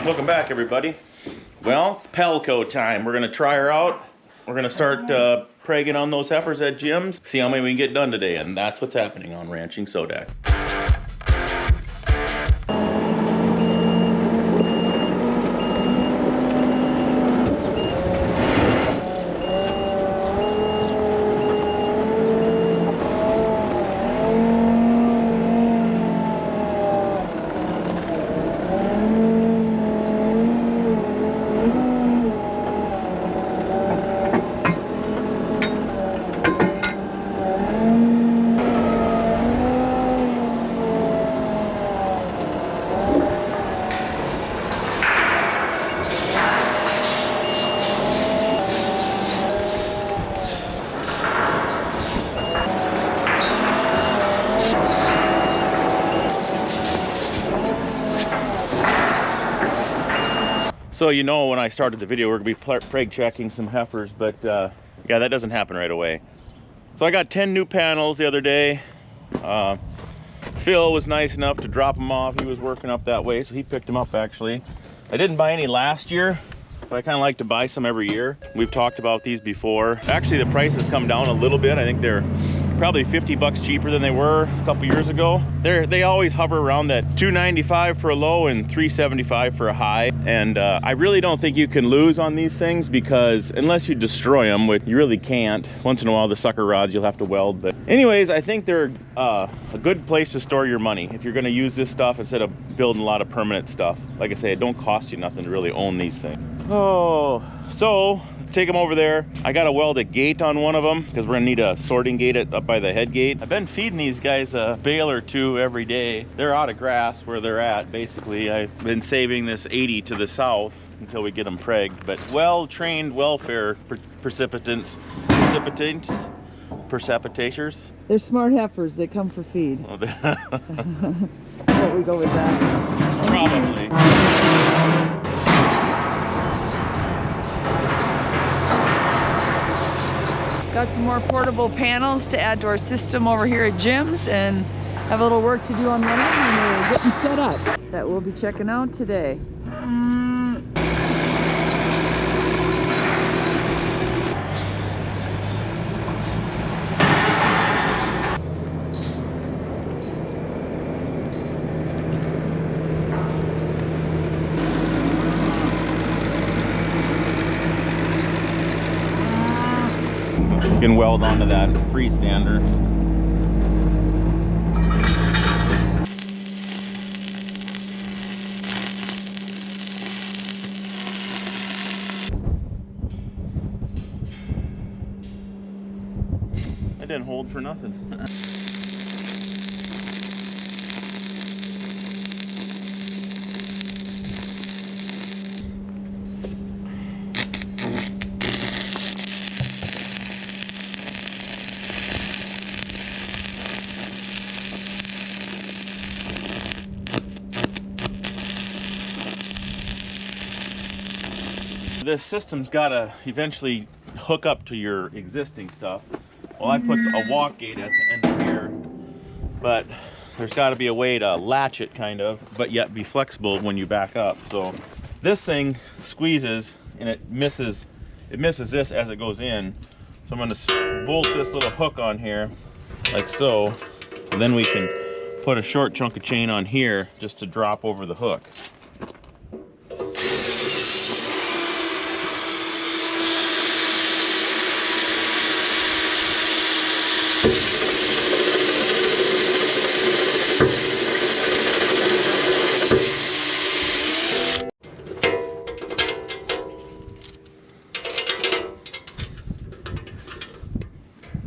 Welcome back, everybody. Well, it's PALCO time. We're gonna try her out. We're gonna start pregging on those heifers at Jim's, see how many we can get done today, and that's what's happening on Ranching Sodak. So you know, when I started the video, we're gonna be preg checking some heifers, but yeah, that doesn't happen right away. So I got 10 new panels the other day. Phil was nice enough to drop them off. He was working up that way, so he picked them up actually. I didn't buy any last year, but I kind of like to buy some every year. We've talked about these before. Actually, the price has come down a little bit. I think they're probably 50 bucks cheaper than they were a couple years ago. They always hover around that $295 for a low and $375 for a high. And I really don't think you can lose on these things, because unless you destroy them, which you really can't. Once in a while, the sucker rods you'll have to weld. But anyways, I think they're a good place to store your money if you're gonna use this stuff instead of building a lot of permanent stuff. Like I say, it don't cost you nothing to really own these things. Oh, so let's take them over there. I gotta weld a gate on one of them because we're gonna need a sorting gate up by the head gate. I've been feeding these guys a bale or two every day. They're out of grass where they're at, basically. I've been saving this 80 to the south until we get them pregged. But well-trained welfare precipitators. They're smart heifers. They come for feed. Oh, But we go with that. probably. Got some more portable panels to add to our system over here at Jim's, and have a little work to do on one of them, and we're getting set up. That we'll be checking out today. You can weld onto that freestander. It didn't hold for nothing. This system's got to eventually hook up to your existing stuff. Well, I put a walk gate at the end of here, but there's got to be a way to latch it kind of, but yet be flexible when you back up. So this thing squeezes and it misses this as it goes in. So I'm going to bolt this little hook on here like so, and then we can put a short chunk of chain on here just to drop over the hook.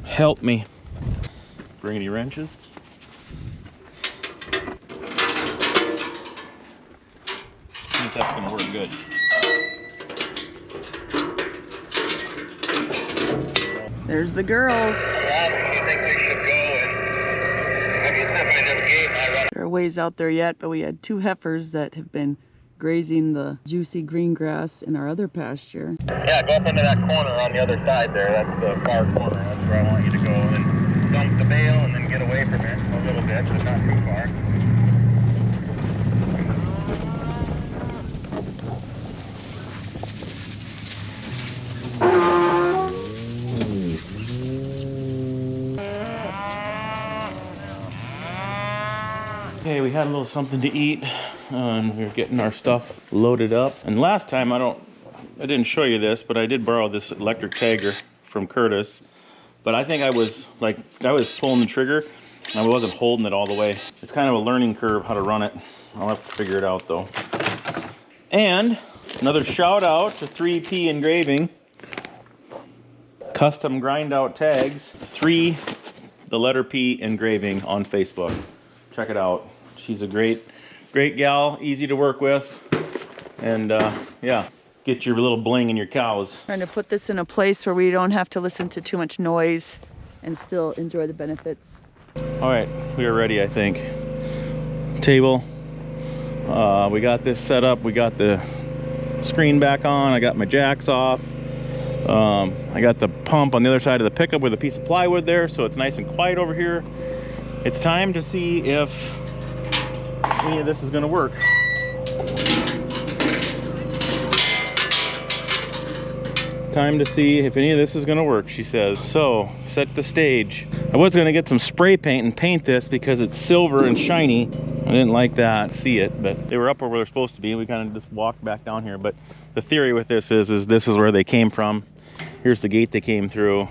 Help me. Bring any wrenches? I think that's gonna work good. There's the girls. They're a ways out there yet, but we had 2 heifers that have been grazing the juicy green grass in our other pasture. Yeah, go up into that corner on the other side there. That's the far corner. That's where I want you to go. And dump the bale and then get away from it a little bit, but not too far. we had a little something to eat, and we were getting our stuff loaded up. And last time, I didn't show you this, but I did borrow this electric tagger from Curtis. But I think I was pulling the trigger, and I wasn't holding it all the way. It's kind of a learning curve how to run it. I'll have to figure it out though. And another shout out to 3P Engraving. Custom grind out tags. The letter P Engraving on Facebook. Check it out. She's a great gal, easy to work with. And yeah, get your little bling in your cows. Trying to put this in a place where we don't have to listen to too much noise and still enjoy the benefits. All right, we are ready, I think. Table. We got this set up. We got the screen back on. I got my jacks off. I got the pump on the other side of the pickup with a piece of plywood there, so it's nice and quiet over here. It's time to see if any of this is going to work. Time to see if any of this is going to work, she says. So, set the stage. I was going to get some spray paint and paint this because it's silver and shiny. I didn't like that, see it, but they were up where they're supposed to be. We kind of just walked back down here. But the theory with this is this is where they came from. Here's the gate they came through.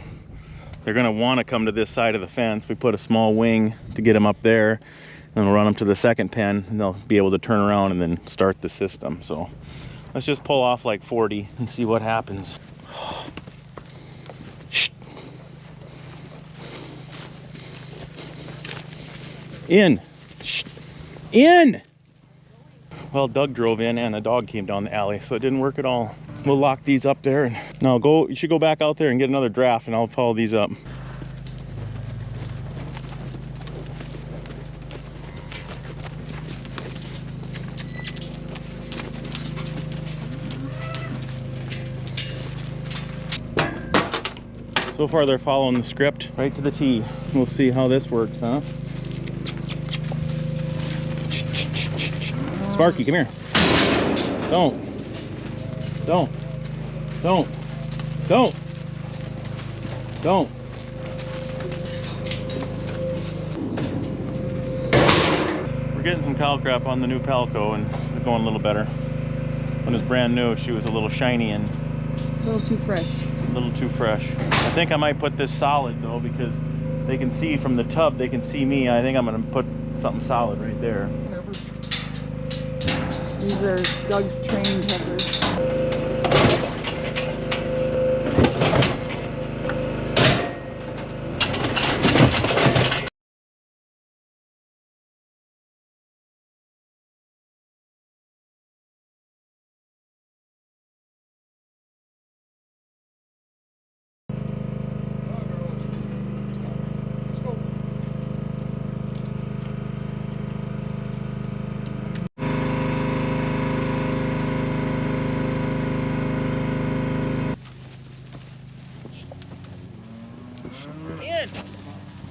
They're going to want to come to this side of the fence. We put a small wing to get them up there, and we'll run them to the second pen, and they'll be able to turn around and then start the system. So let's just pull off like 40 and see what happens. Shh. In. Shh. In. Well, Doug drove in and a dog came down the alley, so it didn't work at all. We'll lock these up there, and now you should go back out there and get another draft, and I'll follow these up. So far they're following the script right to the T. We'll see how this works, huh? Sparky, come here. Don't. We're getting some cow crap on the new PALCO, and it's going a little better. When it was brand new, she was a little shiny and A little too fresh. a little too fresh. I think I might put this solid though, because they can see from the tub, they can see me. I think I'm gonna put something solid right there. These are Doug's trained heifers.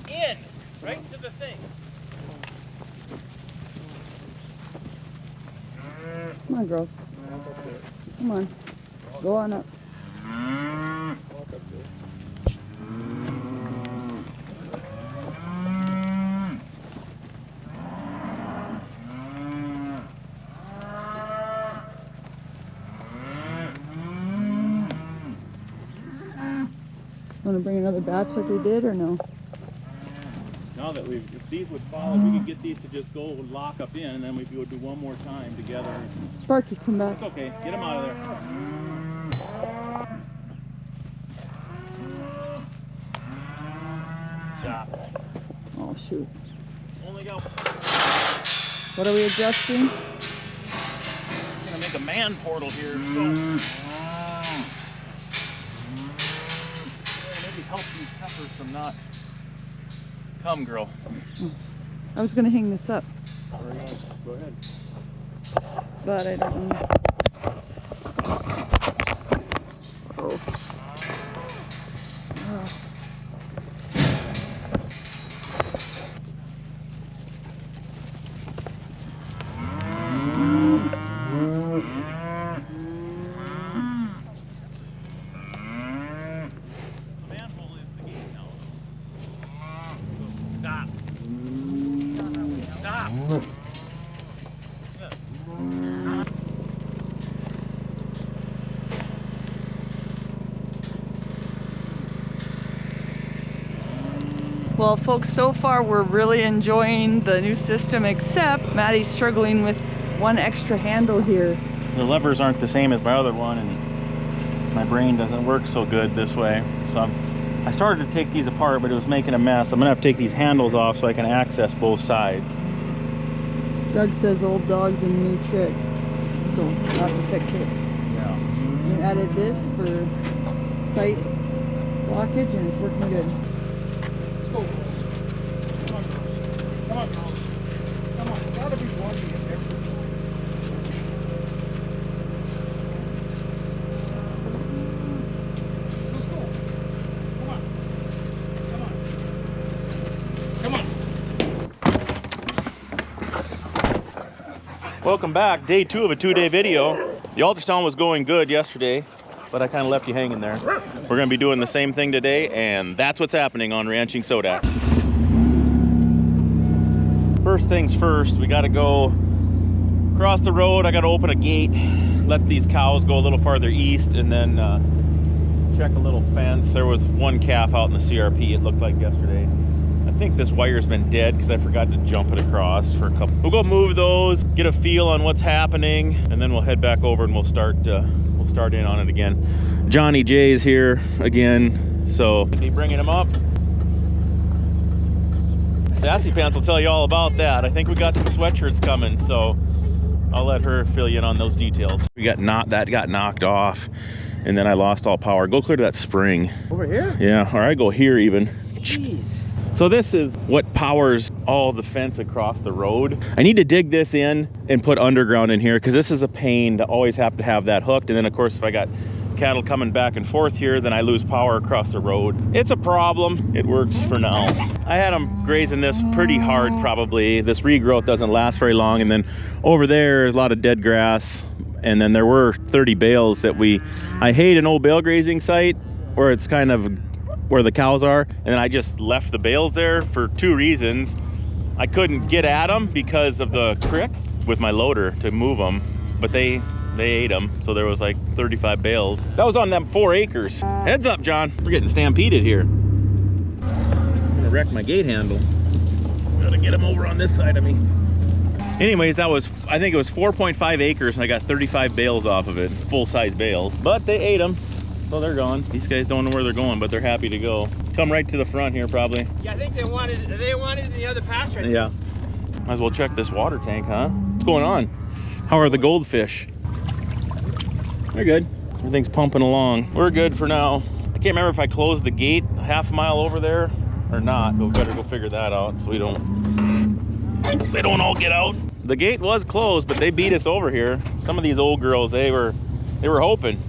In, right to the thing. Come on, girls. Come on. Go on up. Want to bring another batch like we did, or no? Now that if these would follow, we could get these to just go and lock up in, and then we would do one more time together. Sparky, come back. It's okay, get them out of there. Stop. Oh, shoot. Only go. What are we adjusting? I'm gonna make a man portal here, so. Maybe help these heifers from not. Come, girl. I was going to hang this up, Go ahead. but I don't know. Oh. Oh. Well, folks, so far we're really enjoying the new system, except Matty's struggling with one extra handle here. The levers aren't the same as my other one, and my brain doesn't work so good this way. So I started to take these apart, but it was making a mess. I'm gonna have to take these handles off so I can access both sides. Doug says old dogs and new tricks, so we'll have to fix it. Yeah. We added this for sight blockage, and it's working good. Let's go. Come on, come on, come on. Gotta be one to get there. Let's go. Come on. Come on. Come on. Welcome back, day 2 of a 2-day video. The ultrasound was going good yesterday, but I kind of left you hanging there. We're gonna be doing the same thing today, and that's what's happening on Ranching Sodak. First things first, we gotta go across the road. I gotta open a gate, let these cows go a little farther east, and then check a little fence. There was one calf out in the CRP, it looked like yesterday. I think this wire's been dead because I forgot to jump it across for a couple. We'll go move those, get a feel on what's happening, and then we'll head back over and we'll start in on it again. Johnny J's here again, so be bringing him up. Sassy Pants will tell you all about that. I think we got some sweatshirts coming, so I'll let her fill you in on those details. We got that got knocked off, and then I lost all power. Go clear to that spring. Over here? Yeah, or I go here even. Jeez. So this is what powers all the fence across the road. I need to dig this in and put underground in here because this is a pain to always have to have that hooked. And then of course, if I got cattle coming back and forth here, then I lose power across the road. It's a problem. It works for now. I had them grazing this pretty hard probably. This regrowth doesn't last very long. And then over there is a lot of dead grass. And then there were 30 bales that I hate an old bale grazing site where it's kind of where the cows are, and then I just left the bales there for 2 reasons. I couldn't get at them because of the crick with my loader to move them, but they ate them, so there was like 35 bales. That was on them 4 acres. Heads up, John. We're getting stampeded here. I'm gonna wreck my gate handle. Gotta get them over on this side of me. Anyways, I think it was 4.5 acres, and I got 35 bales off of it, full-size bales, but they ate them. So they're gone. These guys don't know where they're going, but they're happy to go. Come right to the front here, probably. Yeah, I think they wanted the other pasture. Yeah. Might as well check this water tank, huh? What's going on? How are the goldfish? They're good. Everything's pumping along. We're good for now. I can't remember if I closed the gate a half mile over there or not, but we better go figure that out so they don't all get out. The gate was closed, but they beat us over here. Some of these old girls, they were hoping.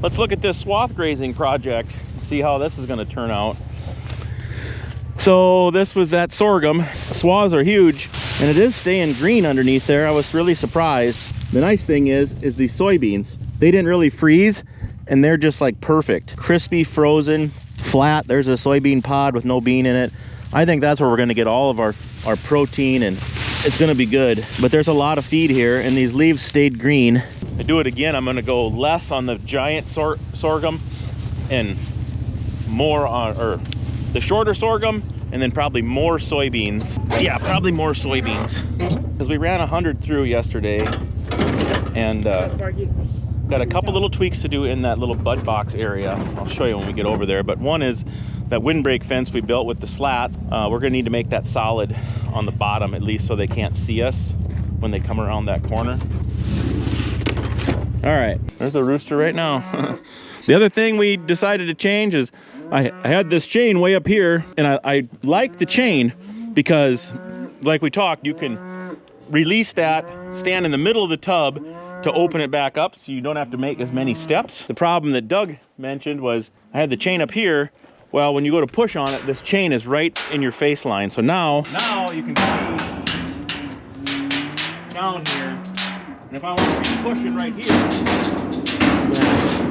Let's look at this swath grazing project, see how this is going to turn out. So this was that sorghum. Swaths are huge, and it is staying green underneath there. I was really surprised. The nice thing is these soybeans, they didn't really freeze, and they're just like perfect. Crispy, frozen, flat. There's a soybean pod with no bean in it. I think that's where we're going to get all of our protein, and it's going to be good. But there's a lot of feed here, and these leaves stayed green. I do it again, I'm going to go less on the giant sorghum and more on the shorter sorghum, and then probably more soybeans. Yeah, probably more soybeans, because we ran 100 through yesterday, and got a couple little tweaks to do in that little bud box area. I'll show you when we get over there. But one is that windbreak fence we built with the slat. We're gonna need to make that solid on the bottom, at least, so they can't see us when they come around that corner. All right, there's a rooster right now. The other thing we decided to change is I had this chain way up here, and I like the chain because, like we talked, you can release that, stand in the middle of the tub to open it back up so you don't have to make as many steps. The problem that Doug mentioned was I had the chain up here. Well, when you go to push on it, this chain is right in your face line. So now you can see down here. And if I want to be pushing right here, the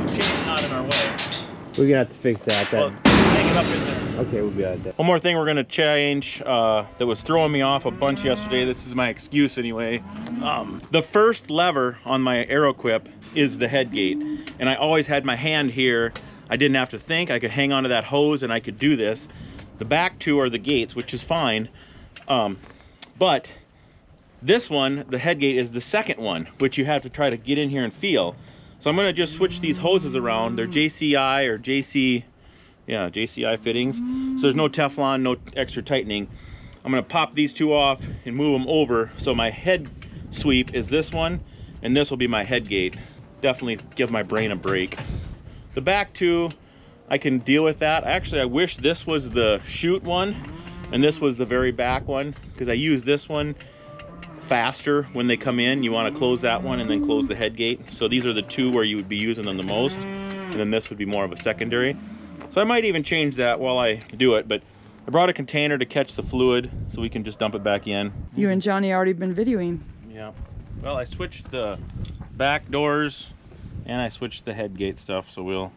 chain's not in our way. We're gonna have to fix that. Well, hang it up in there. Okay, we'll be at that. One more thing we're gonna change that was throwing me off a bunch yesterday. This is my excuse anyway. The first lever on my Aeroquip is the head gate, and I always had my hand here. I didn't have to think. I could hang onto that hose and I could do this. The back two are the gates, which is fine. But this one, the head gate, is the second one, which you have to try to get in here and feel. So I'm gonna just switch these hoses around. They're JCI or JCI fittings. So there's no Teflon, no extra tightening. I'm gonna pop these two off and move them over. So my head sweep is this one, and this will be my head gate. Definitely give my brain a break. The back two, I can deal with that. Actually, I wish this was the chute one and this was the very back one, because I use this one faster when they come in. You want to close that one and then close the head gate. So these are the two where you would be using them the most, and then this would be more of a secondary. So I might even change that while I do it, but I brought a container to catch the fluid so we can just dump it back in. You and Johnny already been videoing. Yeah. Well, I switched the back doors and I switched the head gate stuff, so we'll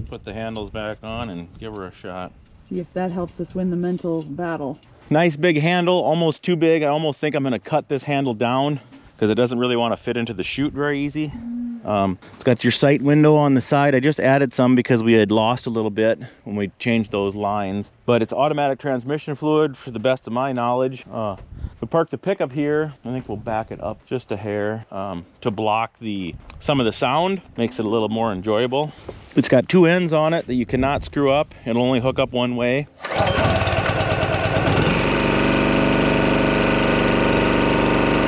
put the handles back on and give her a shot. See if that helps us win the mental battle. Nice big handle, almost too big. I almost think I'm gonna cut this handle down because it doesn't really want to fit into the chute very easy. It's got your sight window on the side. I just added some because we had lost a little bit when we changed those lines. But it's automatic transmission fluid for the best of my knowledge. We parked the pickup here. I think we'll back it up just a hair to block some of the sound. Makes it a little more enjoyable. It's got two ends on it that you cannot screw up. It'll only hook up one way.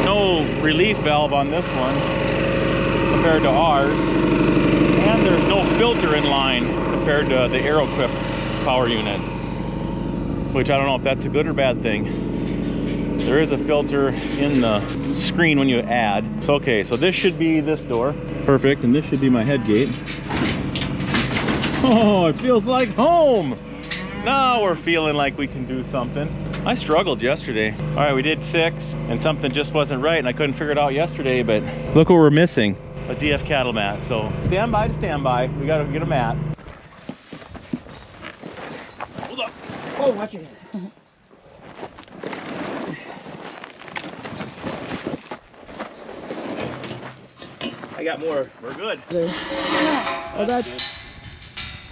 No relief valve on this one compared to ours, and there's no filter in line compared to the Aeroquip power unit, which I don't know if that's a good or bad thing. There is a filter in the screen when you add. So okay, so this should be this door. Perfect, and this should be my head gate. Oh, it feels like home. Now we're feeling like we can do something. I struggled yesterday. All right, we did 6 and something just wasn't right and I couldn't figure it out yesterday, but look what we're missing. A DF cattle mat. So stand by to stand by. We gotta get a mat. Hold up. Oh, watch your head. I got more. We're good. There. Oh, that's.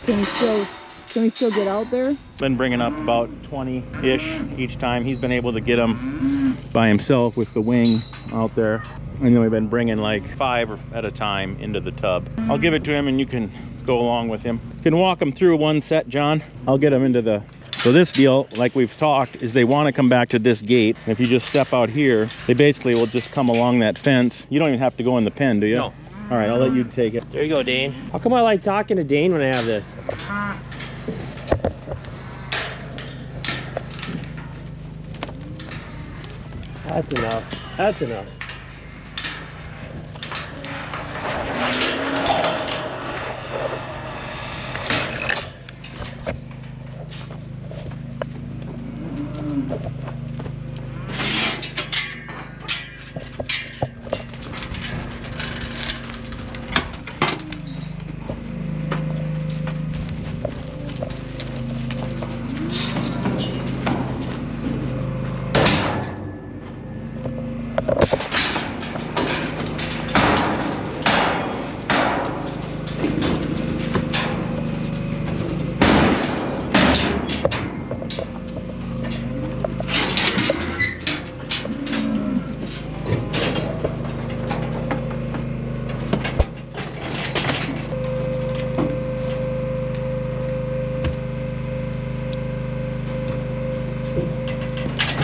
Can we still get out there? Been bringing up about 20-ish each time. He's been able to get them by himself with the wing out there. And then we've been bringing like 5 at a time into the tub. I'll give it to him and you can go along with him. You can walk him through one set, John. I'll get him into the... So this deal, like we've talked, is they want to come back to this gate. If you just step out here, they basically will just come along that fence. You don't even have to go in the pen, do you? No. All right, I'll let you take it. There you go, Dane. How come I like talking to Dane when I have this? That's enough. That's enough.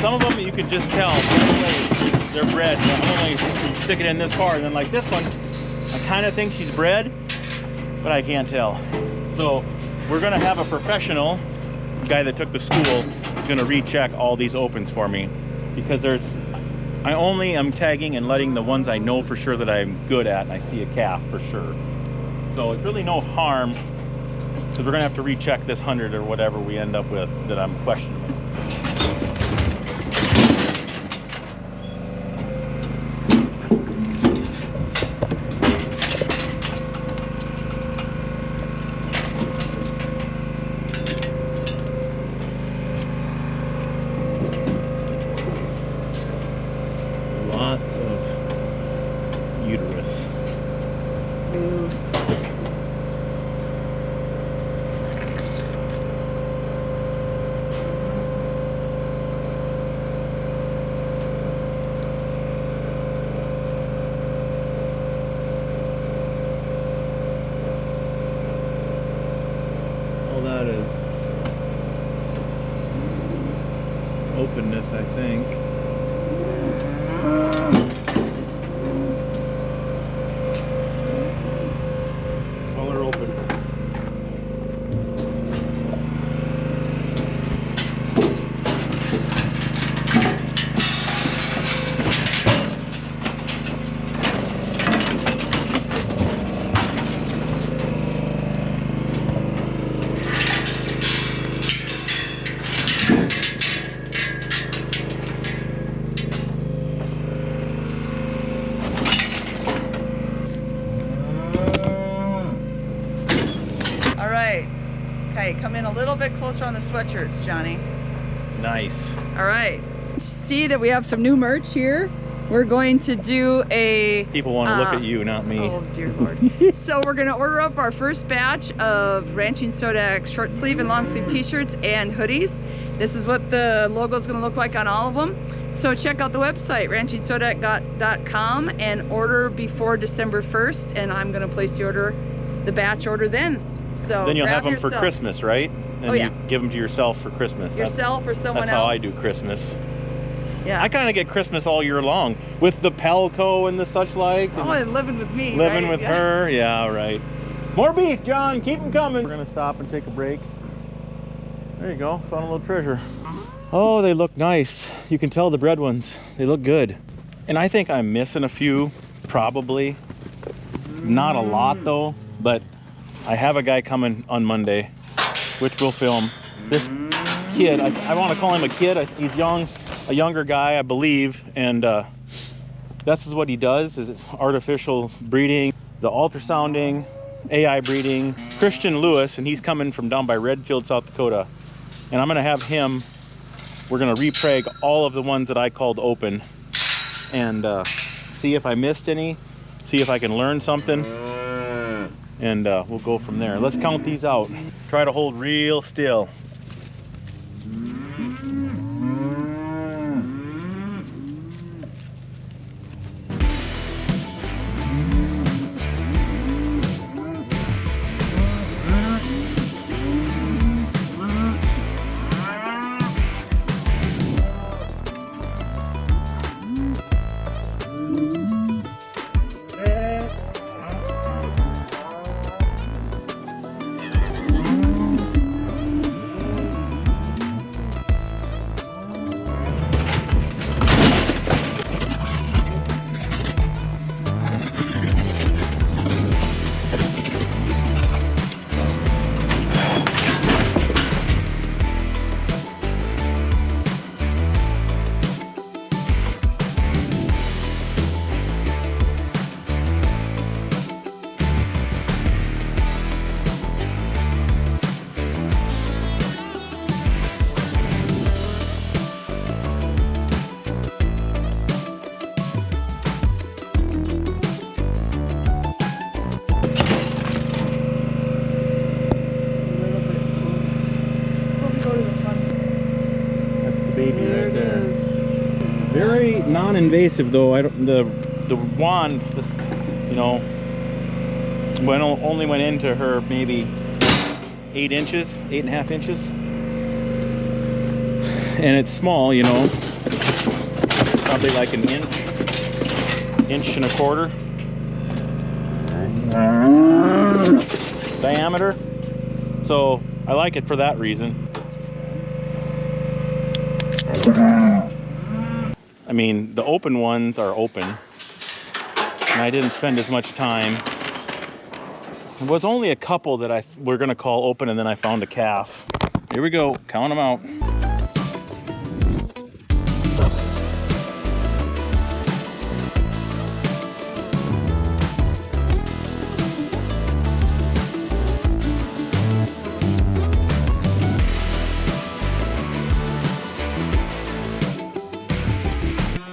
Some of them you could just tell they're bred. I'm only sticking in this far, and then like this one, I kind of think she's bred, but I can't tell. So we're gonna have a professional guy that took the school is gonna recheck all these opens for me, because I only am tagging and letting the ones I know for sure that I'm good at, and I see a calf for sure. So it's really no harm, because we're gonna have to recheck this 100 or whatever we end up with that I'm questioning. Lots of uterus. Okay, come in a little bit closer on the sweatshirts, Johnny. Nice. All right. See that we have some new merch here. We're going to do a... People want to look at you, not me. Oh, dear Lord. So we're going to order up our first batch of Ranching Sodak short sleeve and long sleeve t-shirts and hoodies. This is what the logo is going to look like on all of them. So check out the website, ranchingsodak.com, and order before December 1st. And I'm going to place the batch order then. So then you'll have them yourself for Christmas, right? And Oh, yeah. you give them to yourself for Christmas. Yourself or someone That's else. how I do Christmas. Yeah. I kind of get Christmas all year long with the PALCO and the such like. Oh, and living with me. Living right? with Yeah. her. Yeah, right. More beef, John. Keep them coming. We're going to stop and take a break. There you go. Found a little treasure. Oh, they look nice. You can tell the bred ones. They look good. And I think I'm missing a few, probably. Not a lot, though. But I have a guy coming on Monday, which we'll film. This kid, I want to call him a kid. He's young, a younger guy, I believe. And this is what he does, is artificial breeding, the ultrasounding, AI breeding. Christian Lewis, and he's coming from down by Redfield, South Dakota. And I'm going to have him, we're going to repreg all of the ones that I called open and see if I missed any, see if I can learn something, and we'll go from there. Let's count these out. Try to hold real still. Very non-invasive though. I don't, the wand, you know, only went into her maybe 8 inches, 8.5 inches, and it's small, you know, probably like an inch and a quarter diameter. So I like it for that reason. I mean, the open ones are open, and I didn't spend as much time. There was only a couple that we're gonna call open, and then I found a calf. Here we go, count them out.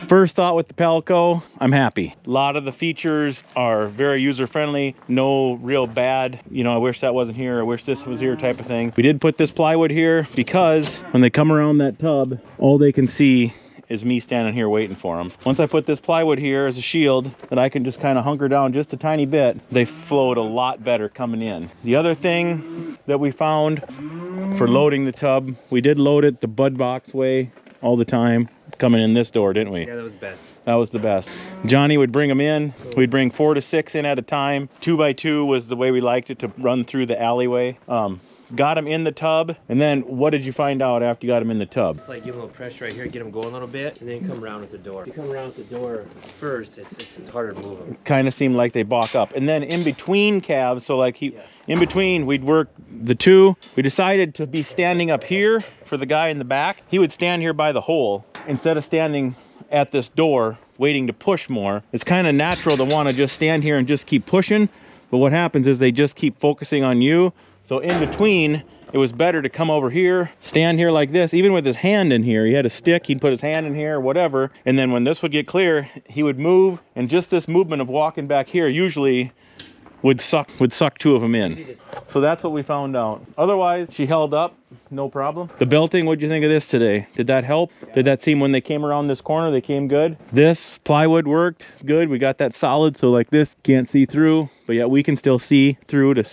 First thought with the PALCO, I'm happy. A lot of the features are very user-friendly, no real bad, you know, I wish that wasn't here, I wish this was here type of thing. We did put this plywood here because when they come around that tub, all they can see is me standing here waiting for them. Once I put this plywood here as a shield that I can just kind of hunker down just a tiny bit, they float a lot better coming in. The other thing that we found for loading the tub, we did load it the bud box way all the time, coming in this door, didn't we? Yeah, that was the best. That was the best. Johnny would bring them in. We'd bring 4 to 6 in at a time. 2 by 2 was the way we liked it to run through the alleyway. Got them in the tub, and then what did you find out after you got them in the tub? It's like give them a little pressure right here, get them going a little bit, and then come around with the door. If you come around with the door first, it's harder to move them. Kind of seemed like they balk up. And then in between calves, so like in between, we'd work the 2. We decided to be standing up here for the guy in the back. He would stand here by the hole instead of standing at this door waiting to push more. It's kind of natural to want to just stand here and just keep pushing, but what happens is they just keep focusing on you. So in between, it was better to come over here, stand here like this, even with his hand in here. He had a stick, he'd put his hand in here, whatever. And then when this would get clear, he would move, and just this movement of walking back here usually would suck 2 of them in. So that's what we found out. Otherwise, she held up, no problem. The belting, what'd you think of this today? Did that help? Did that seem, when they came around this corner, they came good? This plywood worked good. We got that solid, so like this, can't see through, but yet we can still see through to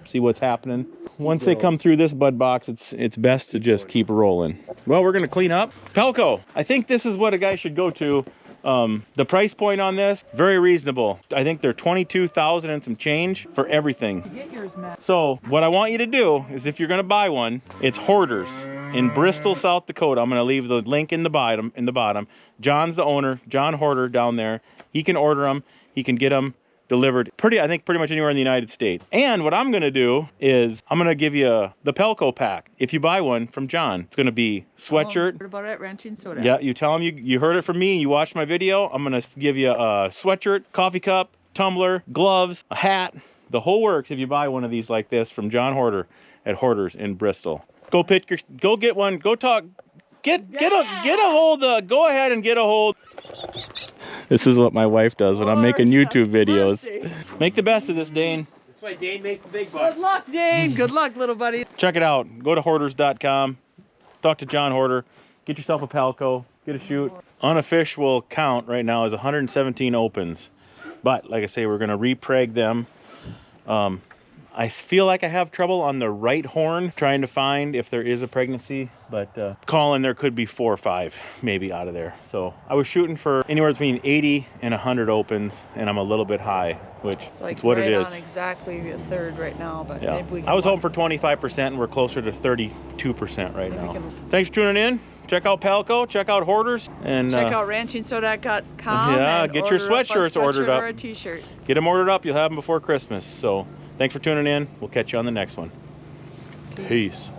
see what's happening. Once they come through this bud box, it's best to just keep rolling. Well, we're gonna clean up. PALCO, I think this is what a guy should go to. The price point on this, very reasonable. I think they're $22,000 and some change for everything. Get yours, Matt. So what I want you to do is, if you're gonna buy one, it's Horters in Bristol, South Dakota. I'm gonna leave the link in the bottom. John's the owner, John Horter down there. He can order them, he can get them delivered I think pretty much anywhere in the United States. And what I'm gonna do is I'm gonna give you the PALCO pack. If you buy one from John, it's gonna be sweatshirt. What about it, Ranching Soda? Yeah, you tell him you heard it from me, you watched my video. I'm gonna give you a sweatshirt, coffee cup, tumbler, gloves, a hat, the whole works if you buy one of these like this from John Horter at Horters in Bristol. Go get one, go talk, get a hold, go ahead and get a hold. This is what my wife does when I'm making YouTube videos. Make the best of this, Dane. That's why Dane makes the big bucks. Good luck, Dane. Good luck, little buddy. Check it out. Go to Horters.com. Talk to John Horter. Get yourself a PALCO. Get a shoot. Unofficial count right now is 117 opens. But like I say, we're going to re-preg them. I feel like I have trouble on the right horn trying to find if there is a pregnancy, but calling there could be 4 or 5 maybe out of there. So I was shooting for anywhere between 80 and 100 opens, and I'm a little bit high, which is what it is. On exactly a third right now, but yeah. maybe we can. I was hoping for 25%, and we're closer to 32% right now. Thanks for tuning in. Check out PALCO, check out Horters, and check out ranchingsoda.com. Yeah, get your sweatshirts ordered up. Or a t-shirt. Get them ordered up. You'll have them before Christmas. So thanks for tuning in. We'll catch you on the next one. Peace.